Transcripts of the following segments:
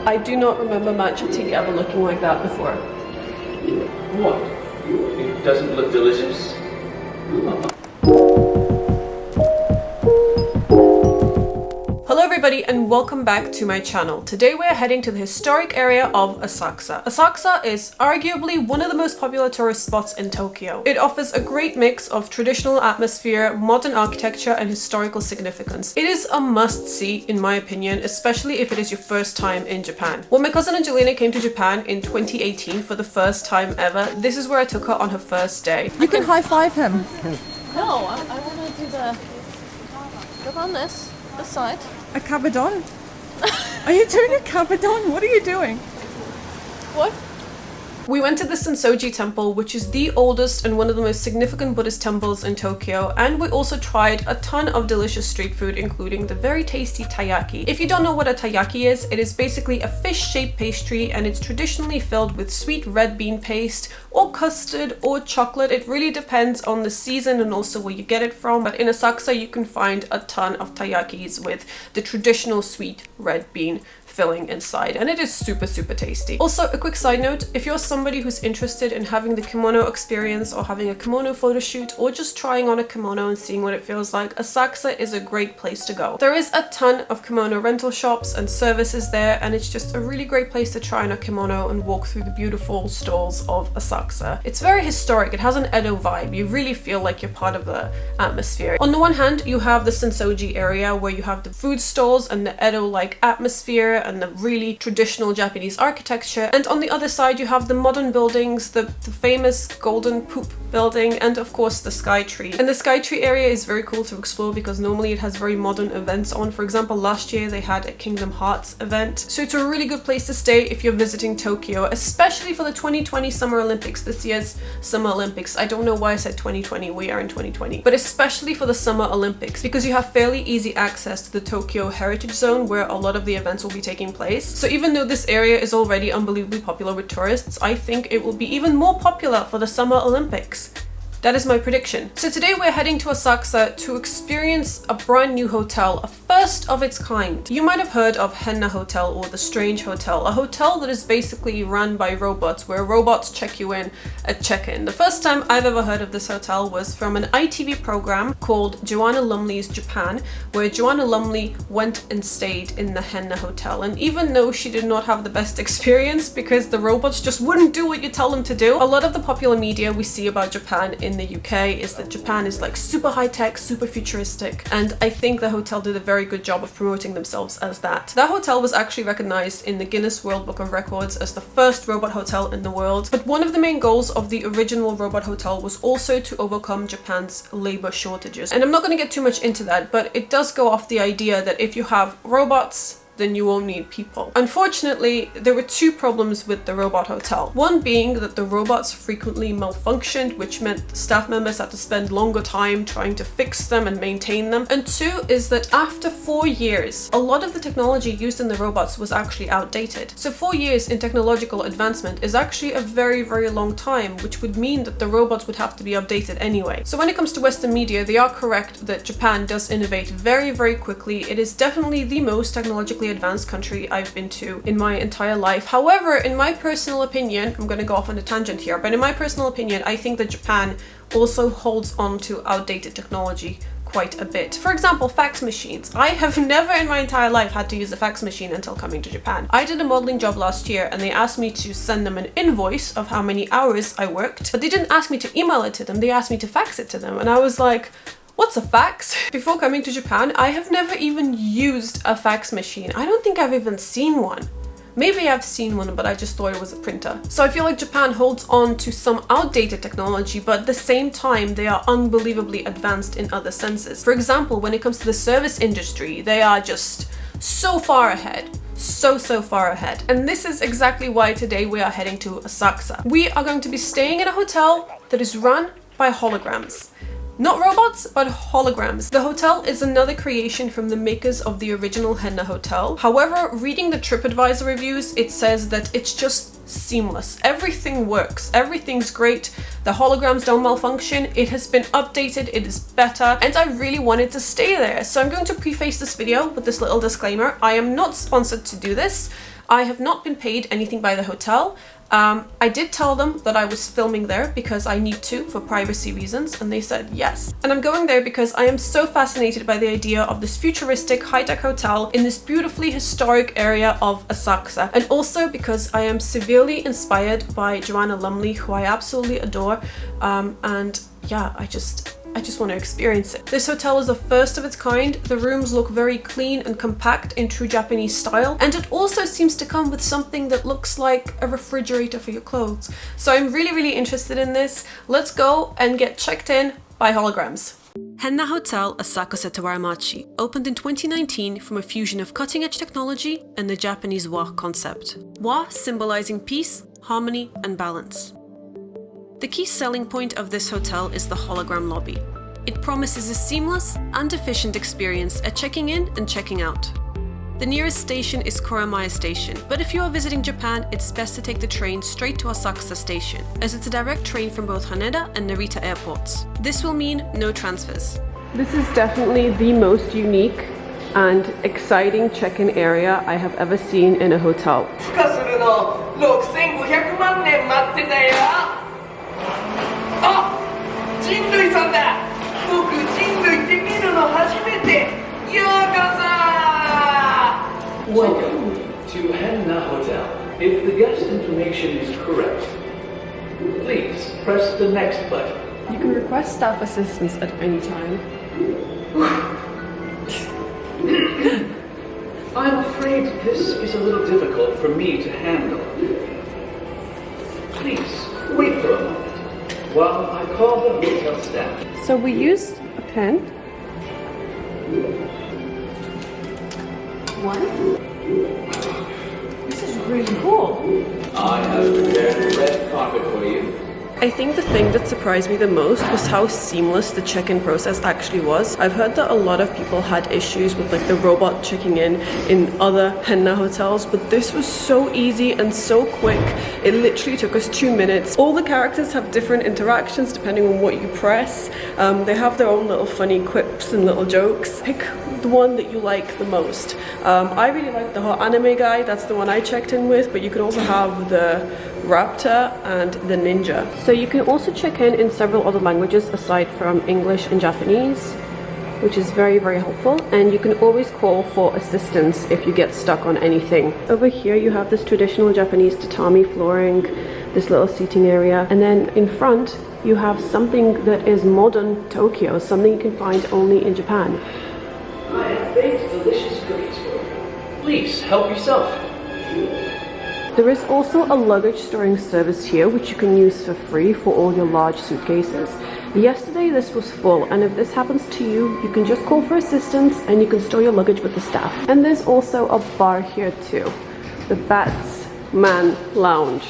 I do not remember matcha tea ever looking like that before. What? It doesn't look delicious? Hello everybody and welcome back to my channel. Today we're heading to the historic area of Asakusa. Asakusa is arguably one of the most popular tourist spots in Tokyo. It offers a great mix of traditional atmosphere, modern architecture and historical significance. It is a must-see in my opinion, especially if it is your first time in Japan. When my cousin Angelina came to Japan in 2018 for the first time ever, this is where I took her on her first day. You can high-five him. No, I want to do the... Go on this side. A cabadon? Are you doing a cabadon? What are you doing? What? We went to the Sensoji temple, which is the oldest and one of the most significant Buddhist temples in Tokyo, and we also tried a ton of delicious street food, including the very tasty taiyaki. If you don't know what a taiyaki is, it is basically a fish-shaped pastry and it's traditionally filled with sweet red bean paste or custard or chocolate. It really depends on the season and also where you get it from, but in Asakusa you can find a ton of taiyakis with the traditional sweet red bean filling inside, and it is super tasty. Also, a quick side note, if you're somebody who's interested in having the kimono experience or having a kimono photo shoot or just trying on a kimono and seeing what it feels like, Asakusa is a great place to go. There is a ton of kimono rental shops and services there, and it's just a really great place to try on a kimono and walk through the beautiful stalls of Asakusa. It's very historic, it has an Edo vibe, you really feel like you're part of the atmosphere. On the one hand, you have the Sensoji area where you have the food stalls and the Edo-like atmosphere and the really traditional Japanese architecture, and on the other side you have the modern buildings, the famous golden poop building, and of course the Sky Tree. And the Sky Tree area is very cool to explore because normally it has very modern events on. For example, last year they had a Kingdom Hearts event, so it's a really good place to stay if you're visiting Tokyo, especially for the 2020 Summer Olympics, this year's Summer Olympics. I don't know why I said 2020, we are in 2020, but especially for the Summer Olympics because you have fairly easy access to the Tokyo Heritage Zone where a lot of the events will be taking place. So even though this area is already unbelievably popular with tourists, I think it will be even more popular for the Summer Olympics. That is my prediction. So today we're heading to Asakusa to experience a brand new hotel, a first of its kind. You might have heard of Henna Hotel or the Strange Hotel, a hotel that is basically run by robots where robots check you in at check-in. The first time I've ever heard of this hotel was from an ITV program called Joanna Lumley's Japan, where Joanna Lumley went and stayed in the Henna Hotel. And even though she did not have the best experience because the robots just wouldn't do what you tell them to do, a lot of the popular media we see about Japan in the UK is that Japan is like super high-tech, super futuristic, and I think the hotel did a very good job of promoting themselves as that. That hotel was actually recognized in the Guinness World Book of Records as the first robot hotel in the world, but one of the main goals of the original robot hotel was also to overcome Japan's labor shortages. And I'm not going to get too much into that, but it does go off the idea that if you have robots, then you won't need people. Unfortunately, there were two problems with the robot hotel. One being that the robots frequently malfunctioned, which meant staff members had to spend longer time trying to fix them and maintain them. And two is that after 4 years, a lot of the technology used in the robots was actually outdated. So 4 years in technological advancement is actually a very long time, which would mean that the robots would have to be updated anyway. So when it comes to Western media, they are correct that Japan does innovate very quickly. It is definitely the most technologically advanced country I've been to in my entire life. However, in my personal opinion, I'm going to go off on a tangent here, but in my personal opinion, I think that Japan also holds on to outdated technology quite a bit. For example, fax machines. I have never in my entire life had to use a fax machine until coming to Japan. I did a modeling job last year and they asked me to send them an invoice of how many hours I worked, but they didn't ask me to email it to them, they asked me to fax it to them, and I was like, what's a fax? Before coming to Japan, I have never even used a fax machine. I don't think I've even seen one. Maybe I've seen one, but I just thought it was a printer. So I feel like Japan holds on to some outdated technology, but at the same time, they are unbelievably advanced in other senses. For example, when it comes to the service industry, they are just so far ahead. So far ahead. And this is exactly why today we are heading to Asakusa. We are going to be staying in a hotel that is run by holograms. Not robots, but holograms. The hotel is another creation from the makers of the original Henna Hotel. However, reading the TripAdvisor reviews, it says that it's just seamless. Everything works. Everything's great. The holograms don't malfunction. It has been updated. It is better. And I really wanted to stay there. So I'm going to preface this video with this little disclaimer. I am not sponsored to do this. I have not been paid anything by the hotel. I did tell them that I was filming there because I need to for privacy reasons, and they said yes. And I'm going there because I am so fascinated by the idea of this futuristic high-tech hotel in this beautifully historic area of Asakusa, and also because I am severely inspired by Joanna Lumley, who I absolutely adore, and yeah, I just want to experience it. This hotel is the first of its kind. The rooms look very clean and compact in true Japanese style, and it also seems to come with something that looks like a refrigerator for your clothes. So I'm really interested in this. Let's go and get checked in by holograms. Henna Hotel Asakusa Tawaramachi opened in 2019 from a fusion of cutting-edge technology and the Japanese wa concept. Wa symbolizing peace, harmony, and balance. The key selling point of this hotel is the hologram lobby. It promises a seamless and efficient experience at checking in and checking out. The nearest station is Kuramae Station, but if you are visiting Japan, it's best to take the train straight to Asakusa Station, as it's a direct train from both Haneda and Narita airports. This will mean no transfers. This is definitely the most unique and exciting check-in area I have ever seen in a hotel. Welcome to Henna Hotel. If the guest information is correct, please press the next button. You can request staff assistance at any time. I'm afraid this is a little difficult for me to handle. Please wait for a moment while I call the hotel staff. So we used a pen. What? This is really cool. I have prepared a red carpet for you. I think the thing that surprised me the most was how seamless the check-in process actually was. I've heard that a lot of people had issues with like the robot checking in other Henna hotels, but this was so easy and so quick. It literally took us 2 minutes. All the characters have different interactions depending on what you press. They have their own little funny quips and little jokes. Pick the one that you like the most. I really like the hot anime guy. That's the one I checked in with, but you could also have the raptor and the ninja. So you can also check in several other languages aside from English and Japanese, which is very helpful, and you can always call for assistance if you get stuck on anything. Over here you have this traditional Japanese tatami flooring, this little seating area, and then in front you have something that is modern Tokyo, something you can find only in Japan. I have baked delicious cookies for you. Please help yourself. There is also a luggage storing service here, which you can use for free for all your large suitcases. Yesterday this was full, and if this happens to you, you can just call for assistance and you can store your luggage with the staff. And there's also a bar here too, the Batsman Lounge.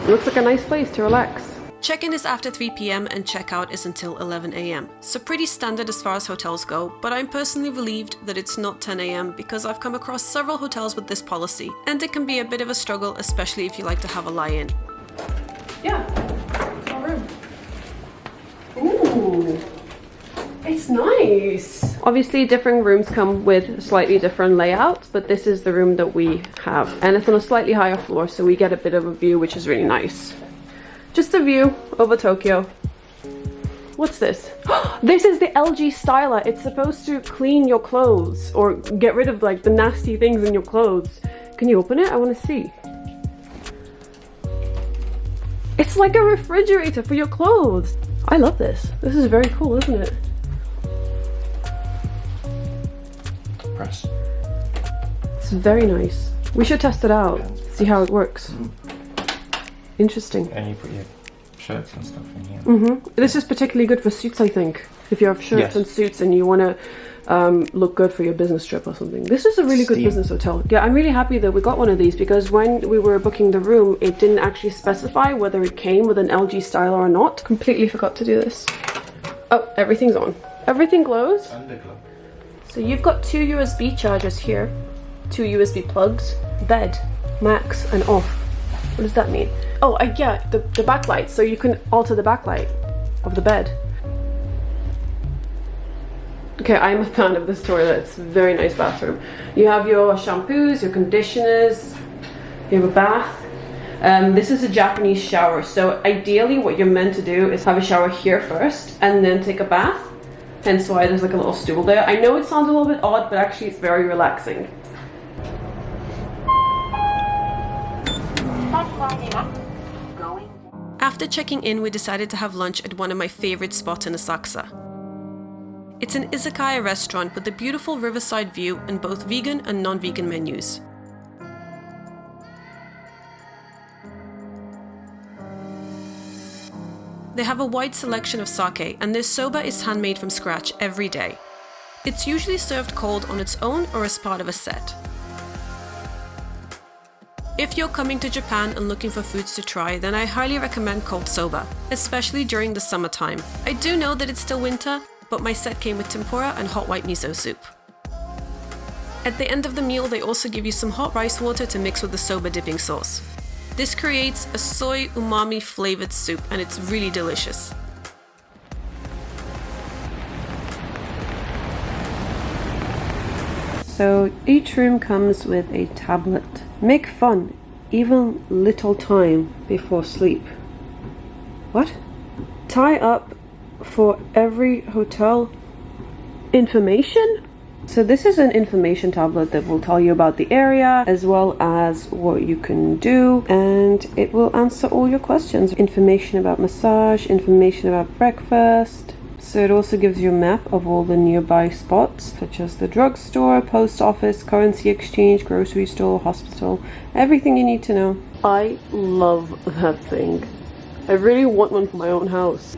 It looks like a nice place to relax. Check-in is after 3 p.m. and check-out is until 11 a.m. So pretty standard as far as hotels go, but I'm personally relieved that it's not 10 a.m. because I've come across several hotels with this policy, and it can be a bit of a struggle, especially if you like to have a lie-in. Yeah, it's our room. Ooh, it's nice. Obviously different rooms come with slightly different layouts, but this is the room that we have, and it's on a slightly higher floor, so we get a bit of a view, which is really nice. Just a view over Tokyo. What's this? This is the LG styler. It's supposed to clean your clothes or get rid of like the nasty things in your clothes. Can you open it? I want to see. It's like a refrigerator for your clothes. I love this. This is very cool, isn't it? Press. It's very nice. We should test it out. See how it works. Interesting. And you put your shirts and stuff in here. This is particularly good for suits, I think. If you have shirts Yes. and suits and you want to look good for your business trip or something. This is a really good business hotel. Yeah, I'm really happy that we got one of these because when we were booking the room, it didn't actually specify whether it came with an LG styler or not. Completely forgot to do this. Oh, everything's on. Everything glows. Underglow. So you've got 2 USB chargers here, 2 USB plugs, bed, max and off. What does that mean? Oh, yeah, the backlight. So you can alter the backlight of the bed. Okay, I'm a fan of this toilet. It's a very nice bathroom. You have your shampoos, your conditioners, you have a bath. This is a Japanese shower, so ideally what you're meant to do is have a shower here first and then take a bath. Hence why there's like a little stool there. I know it sounds a little bit odd, but actually it's very relaxing. After checking in, we decided to have lunch at one of my favorite spots in Asakusa. It's an izakaya restaurant with a beautiful riverside view and both vegan and non-vegan menus. They have a wide selection of sake, and their soba is handmade from scratch every day. It's usually served cold on its own or as part of a set. If you're coming to Japan and looking for foods to try, then I highly recommend cold soba, especially during the summertime. I do know that it's still winter, but my set came with tempura and hot white miso soup. At the end of the meal, they also give you some hot rice water to mix with the soba dipping sauce. This creates a soy umami flavored soup, and it's really delicious. So each room comes with a tablet. Make fun, even little time before sleep. What? Tie up for every hotel information? So this is an information tablet that will tell you about the area as well as what you can do, and it will answer all your questions. Information about massage, information about breakfast. So it also gives you a map of all the nearby spots, such as the drugstore, post office, currency exchange, grocery store, hospital, everything you need to know. I love that thing. I really want one for my own house.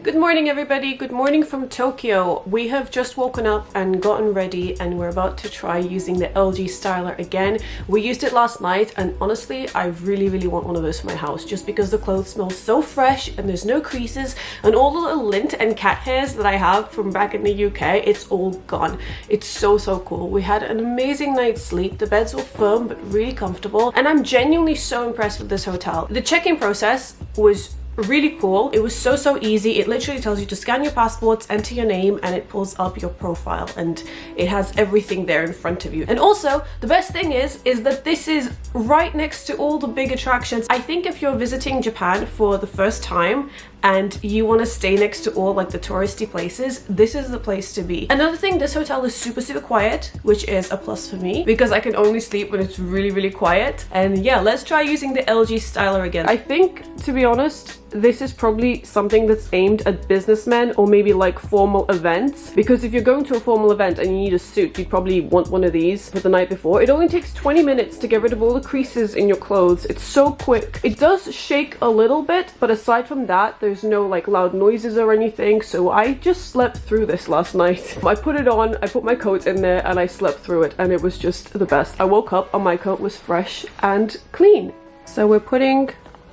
Good morning everybody, good morning from Tokyo. We have just woken up and gotten ready and we're about to try using the LG styler again. We used it last night and honestly I really want one of those for my house just because the clothes smell so fresh and there's no creases and all the little lint and cat hairs that I have from back in the UK, it's all gone. It's so cool. We had an amazing night's sleep. The beds were firm but really comfortable and I'm genuinely so impressed with this hotel. The check-in process was really cool. It was so easy. It literally tells you to scan your passports, enter your name, and it pulls up your profile and it has everything there in front of you. And also the best thing is that this is right next to all the big attractions. I think if you're visiting Japan for the first time and you want to stay next to all like the touristy places, this is the place to be. Another thing, this hotel is super quiet, which is a plus for me because I can only sleep when it's really quiet. And yeah, let's try using the LG styler again. I think, to be honest, this is probably something that's aimed at businessmen or maybe like formal events, because if you're going to a formal event and you need a suit, you'd probably want one of these for the night before. It only takes 20 minutes to get rid of all the creases in your clothes. It's so quick. It does shake a little bit, but aside from that, there's no like loud noises or anything, so I just slept through this last night. I put it on, I put my coat in there and I slept through it and it was just the best. I woke up and my coat was fresh and clean. So we're putting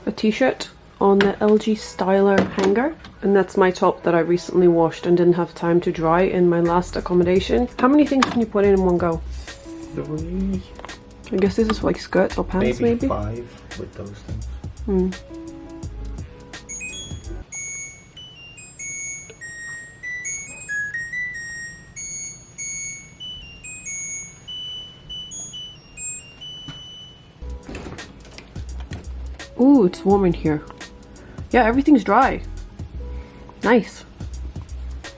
a t-shirt on the LG styler hanger, and that's my top that I recently washed and didn't have time to dry in my last accommodation. How many things can you put in one go? 3. I guess this is like skirts or pants maybe? 5 with those things. Ooh, it's warm in here. Yeah, everything's dry. Nice.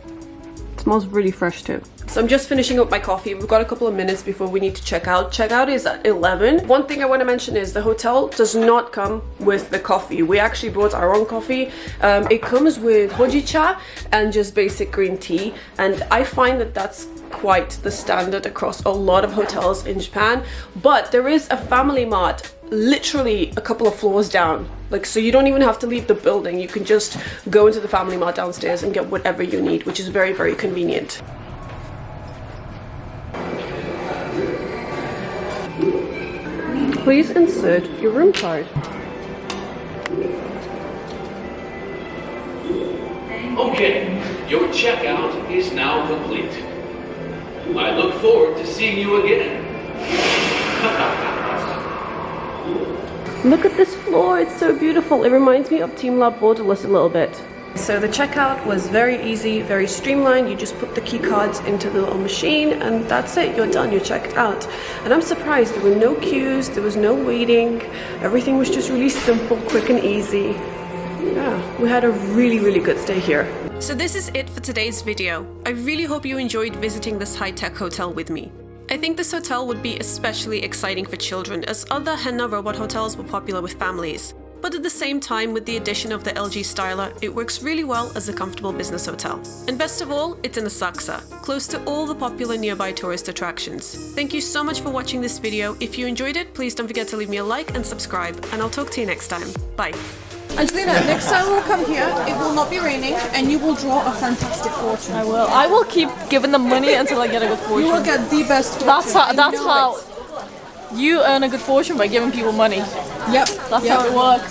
It smells really fresh too. So I'm just finishing up my coffee. We've got a couple of minutes before we need to check out. Checkout is at 11. One thing I want to mention is the hotel does not come with the coffee. We actually brought our own coffee. It comes with hojicha and just basic green tea. And I find that that's quite the standard across a lot of hotels in Japan. But there is a family mart literally a couple of floors down, like, so you don't even have to leave the building. You can just go into the family mart downstairs and get whatever you need, which is very convenient. Please insert your room card. Okay, your checkout is now complete. I look forward to seeing you again. Look at this floor, it's so beautiful. It reminds me of Team Lab Borderless a little bit. So the checkout was very easy, very streamlined. You just put the key cards into the little machine and that's it, you're done, you're checked out. And I'm surprised, there were no queues, there was no waiting. Everything was just really simple, quick and easy. Yeah, we had a really good stay here. So this is it for today's video. I really hope you enjoyed visiting this high-tech hotel with me. I think this hotel would be especially exciting for children, as other Henna robot hotels were popular with families. But at the same time, with the addition of the LG Styler, it works really well as a comfortable business hotel. And best of all, it's in Asakusa, close to all the popular nearby tourist attractions. Thank you so much for watching this video. If you enjoyed it, please don't forget to leave me a like and subscribe, and I'll talk to you next time. Bye. Angelina, next time we'll come here, it will not be raining, and you will draw a fantastic fortune. I will. I will keep giving them money until I get a good fortune. You will get the best fortune. That's how you earn a good fortune, by giving people money. Yep. That's how it works.